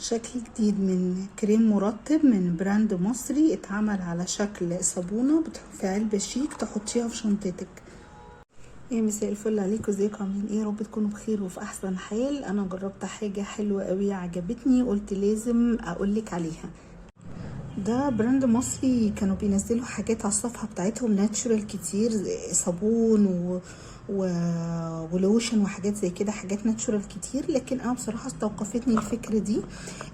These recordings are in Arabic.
شكل جديد من كريم مرطب من براند مصري، اتعمل على شكل صابونة في علبة شيك تحطيها في شنطتك. ايه، مساء الفل عليكم، ازيكم، عاملين ايه؟ رب تكونوا بخير وفي احسن حال. انا جربت حاجة حلوة قوي عجبتني، قلت لازم اقولك عليها. ده براند مصري، كانوا بينزلوا حاجات على الصفحة بتاعتهم ناتشورال كتير، صابون و... ولوشن وحاجات زي كده، حاجات ناتشورال كتير. لكن انا بصراحة استوقفتني الفكرة دي،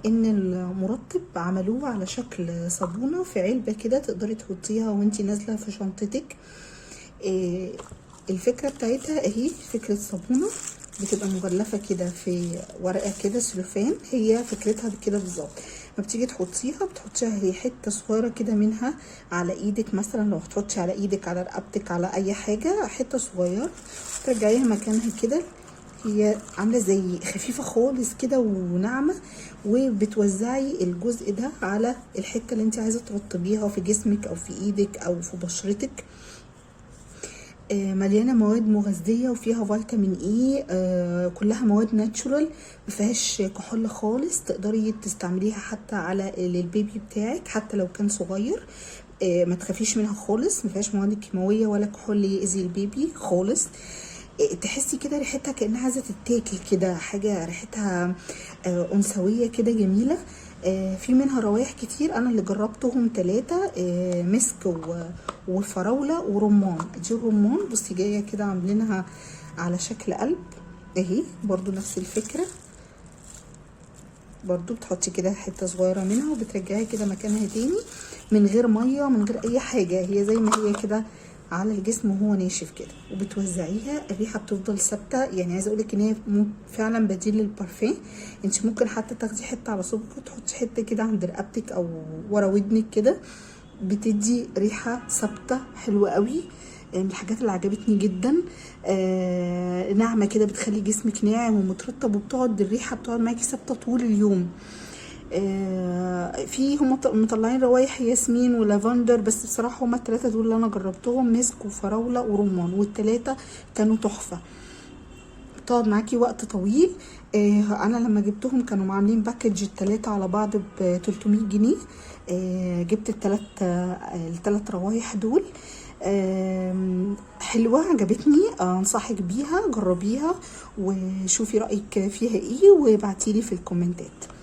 ان المرطب عملوه على شكل صابونة في علبة كده تقدري تحطيها وانتي نازلة في شنطتك. الفكرة بتاعتها اهي، فكرة صابونة بتبقى مغلفة كده في ورقة كده سلوفان، هي فكرتها كده بالظبط. ما بتيجي تحطيها بتحطيها هي حتة صغيرة كده منها على ايدك، مثلا لو هتحطي على ايدك، على رقبتك، على اي حاجة، حتة صغيرة ترجعيها مكانها كده. هي عاملة زي خفيفة خالص كده وناعمة، وبتوزعي الجزء ده على الحتة اللي انت عايزة ترطبيها في جسمك او في ايدك او في بشرتك. مليانه مواد مغذيه وفيها فيتامين اي، كلها مواد ناتشورال، مفيهاش كحول خالص. تقدري تستعمليها حتى على للبيبي بتاعك حتى لو كان صغير، ما تخافيش منها خالص، مفيهاش مواد كيماويه ولا كحول يأذي البيبي خالص. تحسي كده ريحتها كأنها عايزه تتاكل كده، حاجه ريحتها انثويه كده جميله. في منها روايح كتير، انا اللي جربتهم 3، مسك وفراوله ورمان. دي الرمان، بصي جايه كده عاملينها على شكل قلب اهي، برضو نفس الفكره، برضو بتحطي كده حته صغيره منها وبترجعي كده مكانها تاني من غير ميه، من غير اي حاجه، هي زي ما هي كده على الجسم وهو ناشف كده، وبتوزعيها. الريحه بتفضل ثابته، يعني عايزه اقولك ان هي فعلا بديل للبارفان. انت ممكن حتى تاخدي حته على صبعك وتحطي حته كده عند رقبتك او ورا ودنك كده، بتدي ريحه ثابته حلوه قوي. من الحاجات اللي عجبتني جدا. ناعمه كده، بتخلي جسمك ناعم ومترطب، وبتقعد الريحه بتقعد معاكي ثابته طول اليوم. في هم مطلعين روايح ياسمين ولافندر، بس بصراحه هم ال3 دول اللي انا جربتهم، مسك وفراوله ورمان، وال3 كانوا تحفه، بتقعد معاكي وقت طويل. انا لما جبتهم كانوا عاملين باكج ال3 على بعض ب 300 جنيه. جبت ال3 روايح دول. حلوة، عجبتني، انصحك بيها، جربيها وشوفي رأيك فيها ايه وابعتيلي في الكومنتات.